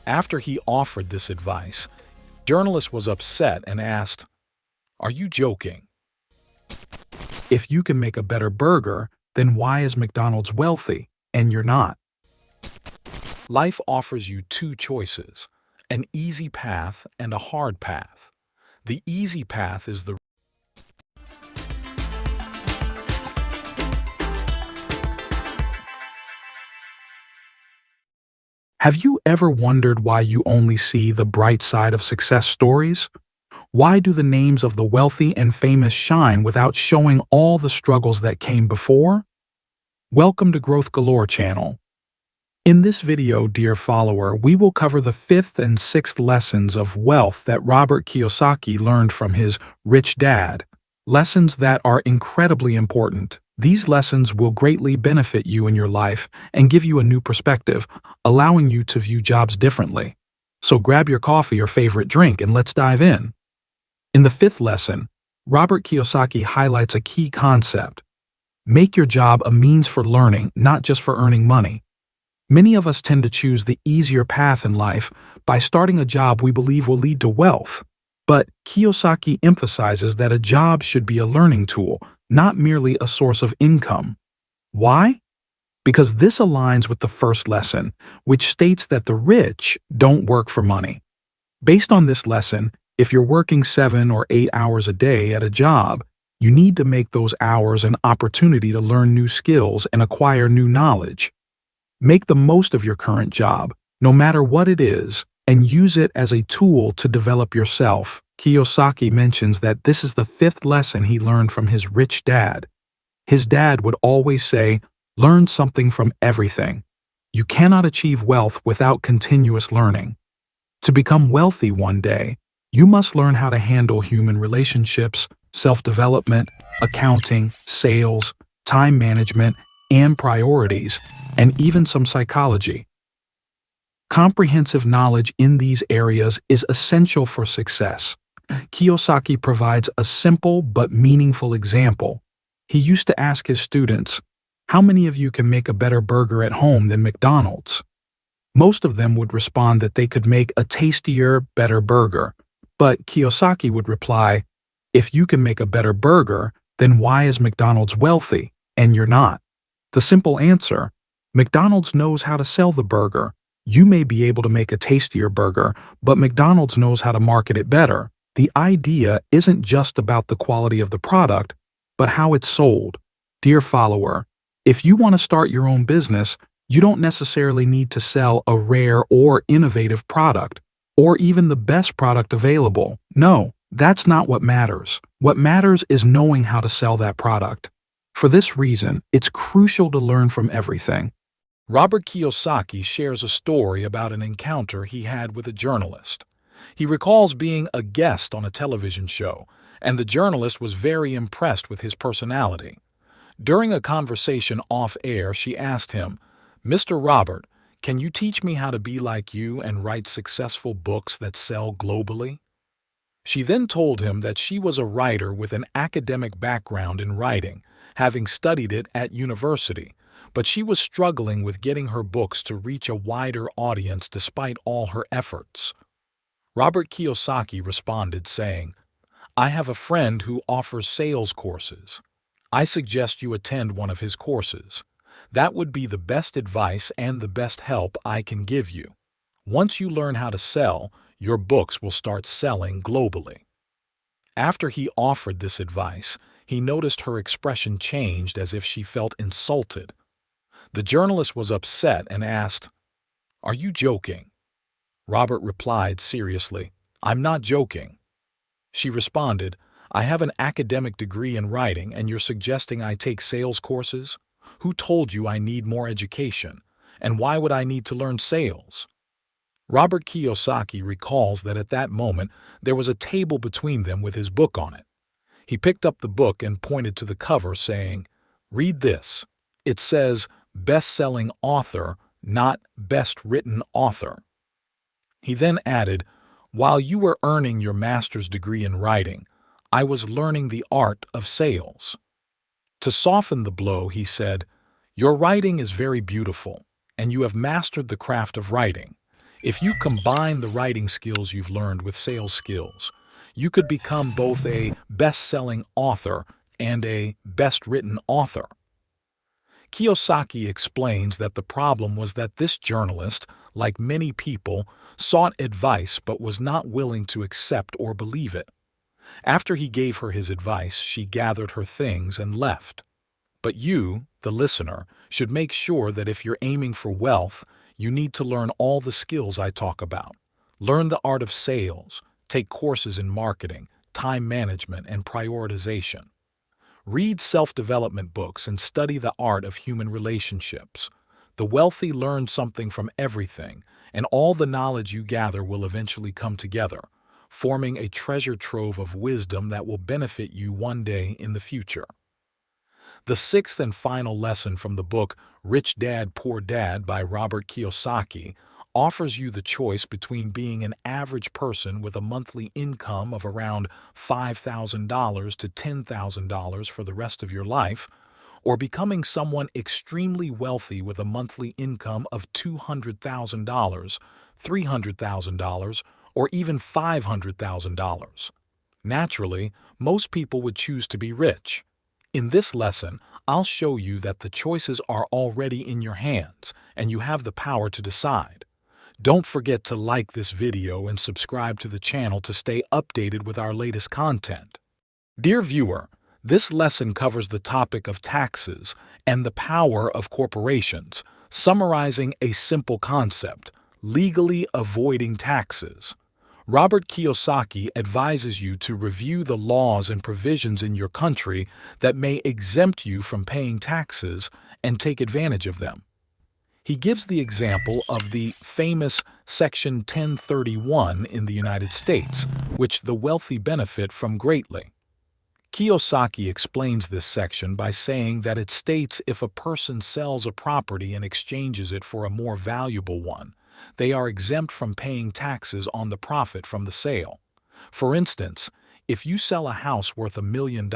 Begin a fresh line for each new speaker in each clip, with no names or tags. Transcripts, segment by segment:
After he offered this advice, the journalist was upset and asked, "Are you joking? If you can make a better burger, then why is McDonald's wealthy and you're not?" Life offers you two choices, an easy path and a hard path. The easy path is the Have you ever wondered why you only see the bright side of success stories? Why do the names of the wealthy and famous shine without showing all the struggles that came before? Welcome to Growth Galore channel. In this video, dear follower, we will cover the fifth and sixth lessons of wealth that Robert Kiyosaki learned from his rich dad. Lessons that are incredibly important. These lessons will greatly benefit you in your life and give you a new perspective, allowing you to view jobs differently. So grab your coffee or favorite drink and let's dive in. In the fifth lesson, Robert Kiyosaki highlights a key concept. Make your job a means for learning, not just for earning money. Many of us tend to choose the easier path in life by starting a job we believe will lead to wealth. But Kiyosaki emphasizes that a job should be a learning tool, not merely a source of income. Why? Because this aligns with the first lesson, which states that the rich don't work for money. Based on this lesson, if you're working 7 or 8 hours a day at a job, you need to make those hours an opportunity to learn new skills and acquire new knowledge. Make the most of your current job, no matter what it is, and use it as a tool to develop yourself. Kiyosaki mentions that this is the fifth lesson he learned from his rich dad. His dad would always say, "Learn something from everything." You cannot achieve wealth without continuous learning. To become wealthy one day, you must learn how to handle human relationships, self-development, accounting, sales, time management, and priorities, and even some psychology. Comprehensive knowledge in these areas is essential for success. Kiyosaki provides a simple but meaningful example. He used to ask his students, "How many of you can make a better burger at home than McDonald's?" Most of them would respond that they could make a tastier, better burger. But Kiyosaki would reply, "If you can make a better burger, then why is McDonald's wealthy and you're not?" The simple answer: McDonald's knows how to sell the burger. You may be able to make a tastier burger, but McDonald's knows how to market it better. The idea isn't just about the quality of the product, but how it's sold. Dear follower, if you want to start your own business, you don't necessarily need to sell a rare or innovative product, or even the best product available. No, that's not what matters. What matters is knowing how to sell that product. For this reason, it's crucial to learn from everything. Robert Kiyosaki shares a story about an encounter he had with a journalist. He recalls being a guest on a television show, and the journalist was very impressed with his personality. During a conversation off-air, she asked him, "Mr. Robert, can you teach me how to be like you and write successful books that sell globally?" She then told him that she was a writer with an academic background in writing, having studied it at university, but she was struggling with getting her books to reach a wider audience despite all her efforts. Robert Kiyosaki responded saying, "I have a friend who offers sales courses. I suggest you attend one of his courses. That would be the best advice and the best help I can give you. Once you learn how to sell, your books will start selling globally." After he offered this advice, he noticed her expression changed as if she felt insulted. The journalist was upset and asked, "Are you joking?" Robert replied seriously, "I'm not joking." She responded, "I have an academic degree in writing and you're suggesting I take sales courses? Who told you I need more education? And why would I need to learn sales?" Robert Kiyosaki recalls that at that moment there was a table between them with his book on it. He picked up the book and pointed to the cover saying, "Read this. It says, best-selling author, not best-written author." He then added, "While you were earning your master's degree in writing, I was learning the art of sales." To soften the blow, he said, "Your writing is very beautiful, and you have mastered the craft of writing. If you combine the writing skills you've learned with sales skills, you could become both a best-selling author and a best-written author. Kiyosaki explains that the problem was that this journalist, like many people, sought advice but was not willing to accept or believe it. After he gave her his advice, she gathered her things and left. But you, the listener, should make sure that if you're aiming for wealth, you need to learn all the skills I talk about. Learn the art of sales, take courses in marketing, time management, and prioritization. Read self-development books and study the art of human relationships. The wealthy learn something from everything, and all the knowledge you gather will eventually come together, forming a treasure trove of wisdom that will benefit you one day in the future. The sixth and final lesson from the book Rich Dad, Poor Dad by Robert Kiyosaki offers you the choice between being an average person with a monthly income of around $5,000 to $10,000 for the rest of your life, or becoming someone extremely wealthy with a monthly income of $200,000, $300,000, or even $500,000. Naturally, most people would choose to be rich. In this lesson, I'll show you that the choices are already in your hands and you have the power to decide. Don't forget to like this video and subscribe to the channel to stay updated with our latest content. Dear viewer, this lesson covers the topic of taxes and the power of corporations, summarizing a simple concept: legally avoiding taxes. Robert Kiyosaki advises you to review the laws and provisions in your country that may exempt you from paying taxes and take advantage of them. He gives the example of the famous Section 1031 in the United States, which the wealthy benefit from greatly. Kiyosaki explains this section by saying that it states if a person sells a property and exchanges it for a more valuable one, they are exempt from paying taxes on the profit from the sale. For instance, if you sell a house worth $1 million,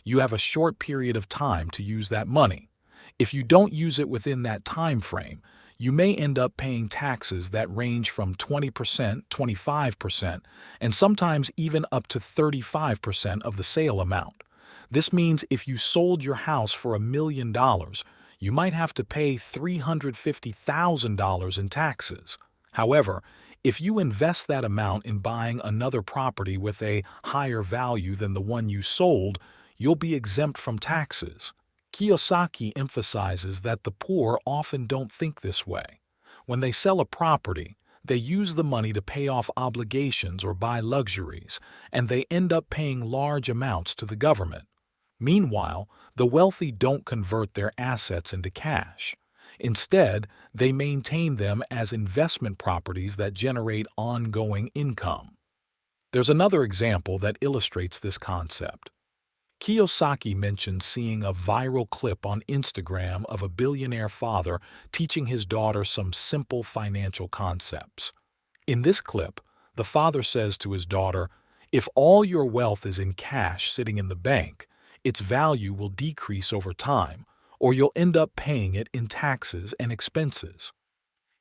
you have a short period of time to use that money. If you don't use it within that time frame, you may end up paying taxes that range from 20%, 25%, and sometimes even up to 35% of the sale amount. This means if you sold your house for $1 million, you might have to pay $350,000 in taxes. However, if you invest that amount in buying another property with a higher value than the one you sold, you'll be exempt from taxes. Kiyosaki emphasizes that the poor often don't think this way. When they sell a property, they use the money to pay off obligations or buy luxuries, and they end up paying large amounts to the government. Meanwhile, the wealthy don't convert their assets into cash. Instead, they maintain them as investment properties that generate ongoing income. There's another example that illustrates this concept. Kiyosaki mentioned seeing a viral clip on Instagram of a billionaire father teaching his daughter some simple financial concepts. In this clip, the father says to his daughter, "If all your wealth is in cash sitting in the bank, its value will decrease over time, or you'll end up paying it in taxes and expenses."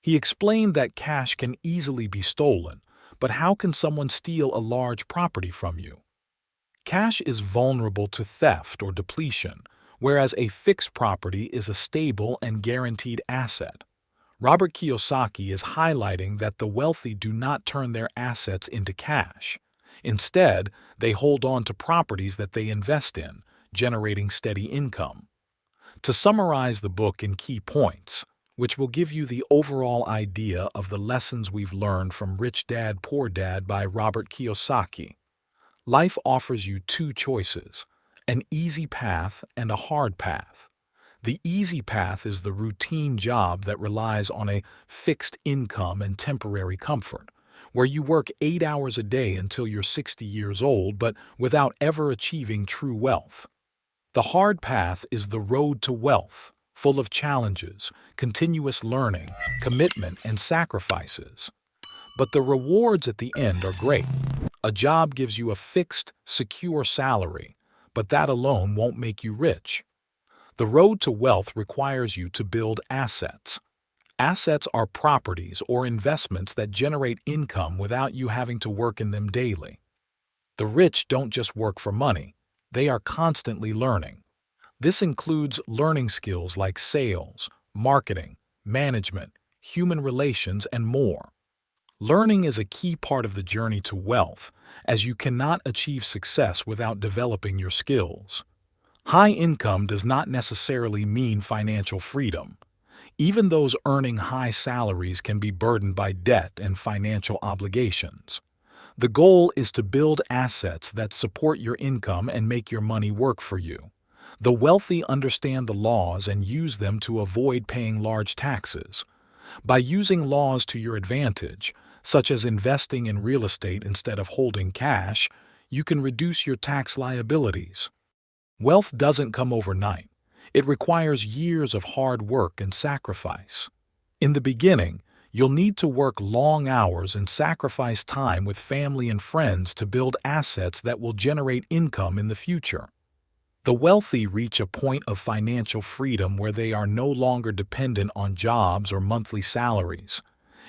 He explained that cash can easily be stolen, but how can someone steal a large property from you? Cash is vulnerable to theft or depletion, whereas a fixed property is a stable and guaranteed asset. Robert Kiyosaki is highlighting that the wealthy do not turn their assets into cash. Instead, they hold on to properties that they invest in, generating steady income. To summarize the book in key points, which will give you the overall idea of the lessons we've learned from Rich Dad, Poor Dad by Robert Kiyosaki. Life offers you two choices, an easy path and a hard path. The easy path is the routine job that relies on a fixed income and temporary comfort, where you work 8 hours a day until you're 60 years old, but without ever achieving true wealth. The hard path is the road to wealth, full of challenges, continuous learning, commitment, and sacrifices. But the rewards at the end are great. A job gives you a fixed, secure salary, but that alone won't make you rich. The road to wealth requires you to build assets. Assets are properties or investments that generate income without you having to work in them daily. The rich don't just work for money, they are constantly learning. This includes learning skills like sales, marketing, management, human relations, and more. Learning is a key part of the journey to wealth, as you cannot achieve success without developing your skills. High income does not necessarily mean financial freedom. Even those earning high salaries can be burdened by debt and financial obligations. The goal is to build assets that support your income and make your money work for you. The wealthy understand the laws and use them to avoid paying large taxes. By using laws to your advantage, such as investing in real estate instead of holding cash, you can reduce your tax liabilities. Wealth doesn't come overnight. It requires years of hard work and sacrifice. In the beginning, you'll need to work long hours and sacrifice time with family and friends to build assets that will generate income in the future. The wealthy reach a point of financial freedom where they are no longer dependent on jobs or monthly salaries.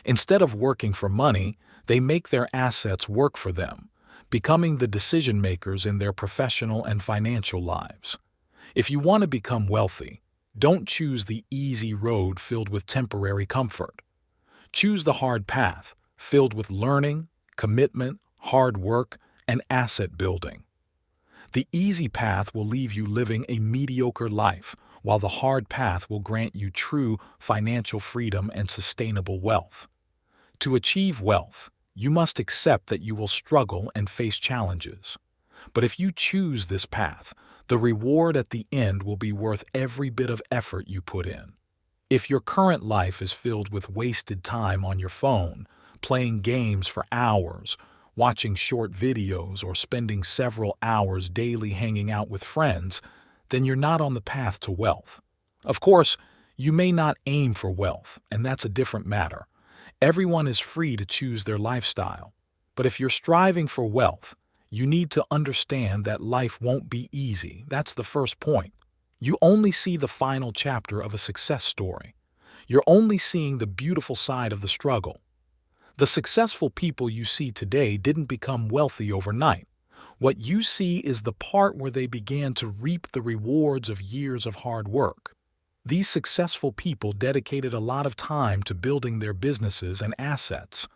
Instead of working for money, they make their assets work for them, becoming the decision makers in their professional and financial lives. If you want to become wealthy, don't choose the easy road filled with temporary comfort. Choose the hard path, filled with learning, commitment, hard work, and asset building. The easy path will leave you living a mediocre life, while the hard path will grant you true financial freedom and sustainable wealth. To achieve wealth, you must accept that you will struggle and face challenges. But if you choose this path, the reward at the end will be worth every bit of effort you put in. If your current life is filled with wasted time on your phone, playing games for hours, watching short videos, or spending several hours daily hanging out with friends, then you're not on the path to wealth. Of course, you may not aim for wealth, and that's a different matter. Everyone is free to choose their lifestyle. But if you're striving for wealth, you need to understand that life won't be easy. That's the first point. You only see the final chapter of a success story. You're only seeing the beautiful side of the struggle. The successful people you see today didn't become wealthy overnight. What you see is the part where they began to reap the rewards of years of hard work. These successful people dedicated a lot of time to building their businesses and assets.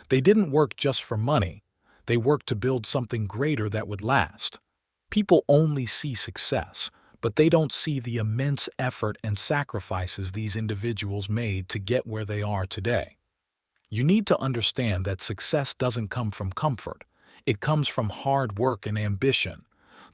They didn't work just for money. They worked to build something greater that would last. People only see success, but they don't see the immense effort and sacrifices these individuals made to get where they are today. You need to understand that success doesn't come from comfort. It comes from hard work and ambition.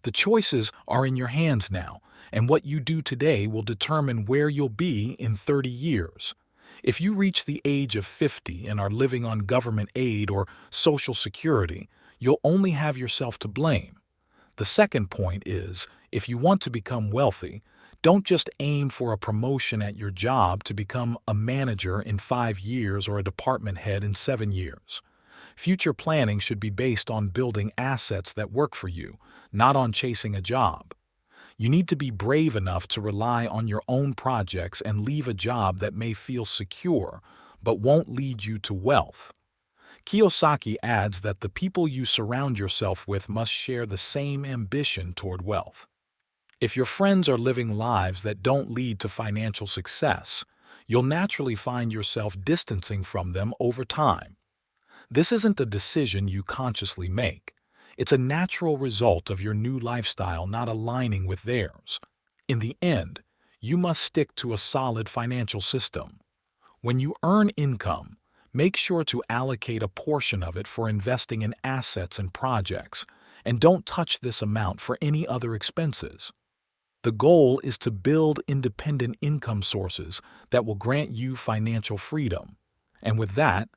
The choices are in your hands now, and what you do today will determine where you'll be in 30 years. If you reach the age of 50 and are living on government aid or Social Security, you'll only have yourself to blame. The second point is, if you want to become wealthy, don't just aim for a promotion at your job to become a manager in 5 years or a department head in 7 years. Future planning should be based on building assets that work for you, not on chasing a job. You need to be brave enough to rely on your own projects and leave a job that may feel secure, but won't lead you to wealth. Kiyosaki adds that the people you surround yourself with must share the same ambition toward wealth. If your friends are living lives that don't lead to financial success, you'll naturally find yourself distancing from them over time. This isn't a decision you consciously make. It's a natural result of your new lifestyle not aligning with theirs. In the end, you must stick to a solid financial system. When you earn income, make sure to allocate a portion of it for investing in assets and projects, and don't touch this amount for any other expenses. The goal is to build independent income sources that will grant you financial freedom. And with that,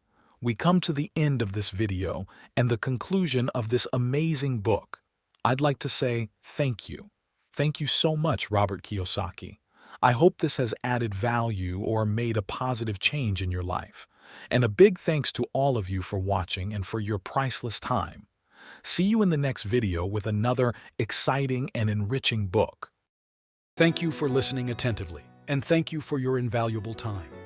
we come to the end of this video and the conclusion of this amazing book. I'd like to say thank you. Thank you so much, Robert Kiyosaki. I hope this has added value or made a positive change in your life. And a big thanks to all of you for watching and for your priceless time. See you in the next video with another exciting and enriching book. Thank you for listening attentively, and thank you for your invaluable time.